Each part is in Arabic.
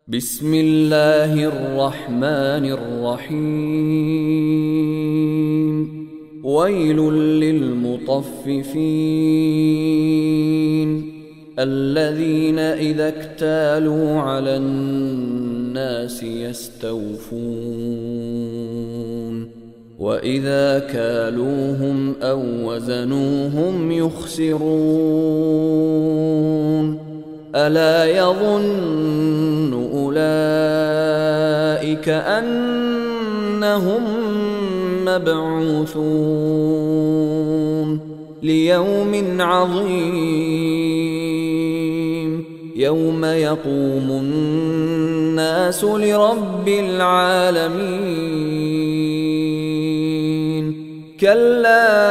بسم الله الرحمن الرحيم. ويل للمطففين الذين إذا اكتالوا على الناس يستوفون وإذا كالوهم أو وزنوهم يخسرون ألا يظن أولئك أنهم مبعوثون ليوم عظيم يوم يقوم الناس لرب العالمين كلا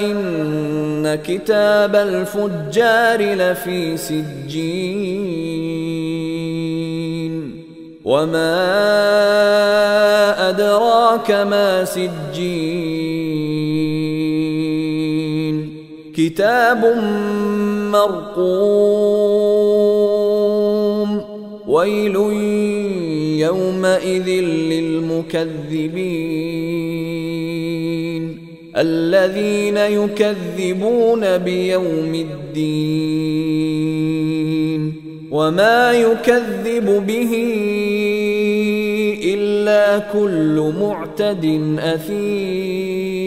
إن كتاب الفجار لفي سجين وما أدراك ما سجين كتاب مرقوم ويل يومئذ للمكذبين الذين يكذبون بيوم الدين وما يكذب به إلا كل معتد أثيم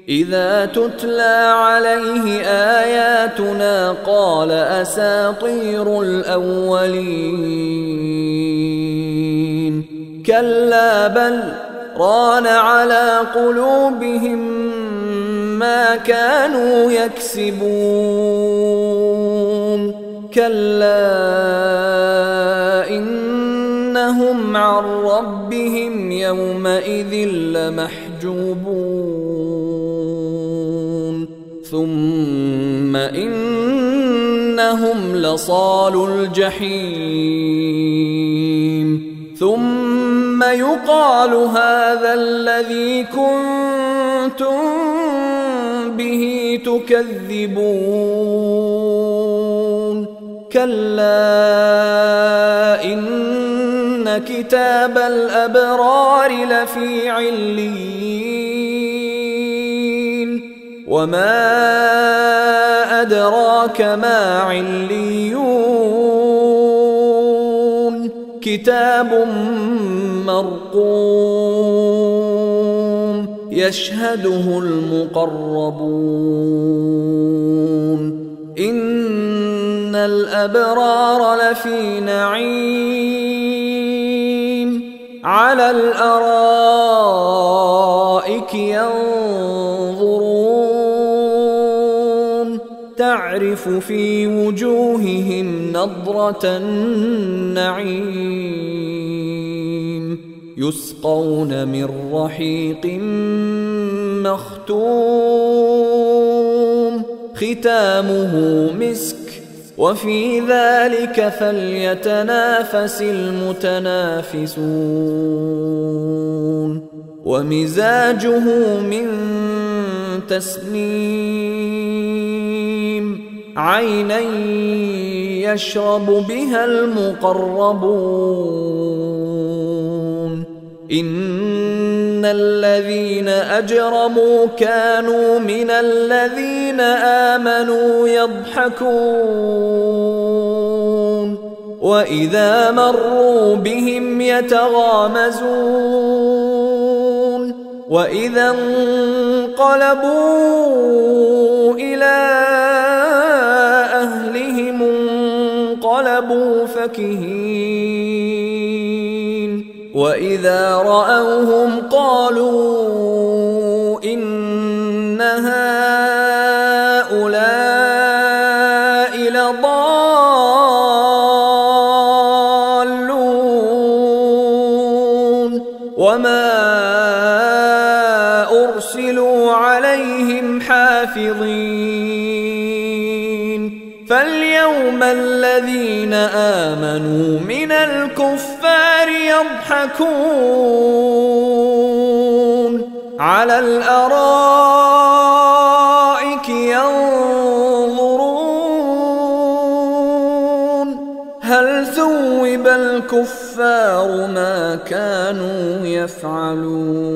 إذا تتلى عليه آياتنا قال أساطير الأولين كلا بل ران على قلوبهم ما كانوا يكسبون كلا إنهم عن ربهم يومئذ لمحجوبون ثم إنهم لصالو الجحيم ثم يقال هذا الذي كنتم به تكذبون كلا إن كتاب الأبرار لفي عليين وما أدراك ما عليون كتاب مرقوم يشهده المقربون إن الأبرار لفي نعيم على الأرائك ينظرون تعرف في وجوههم نضرة النعيم يسقون من رحيق مختوم ختامه مسك وفي ذلك فليتنافس المتنافسون ومزاجه من تسنيم عينا يشرب بها المقربون إن الذين أجرموا كانوا من الذين آمنوا يضحكون وإذا مروا بهم يتغامزون وإذا انقلبوا إلى أهلهم انقلبوا فكهين وإذا رأوهم قالوا إن هؤلاء لضالون وما أرسلوا عليهم حافظين فاليوم الذين آمنوا من الكفار يضحكون على الأرائك ينظرون هل ثوب الكفار ما كانوا يفعلون.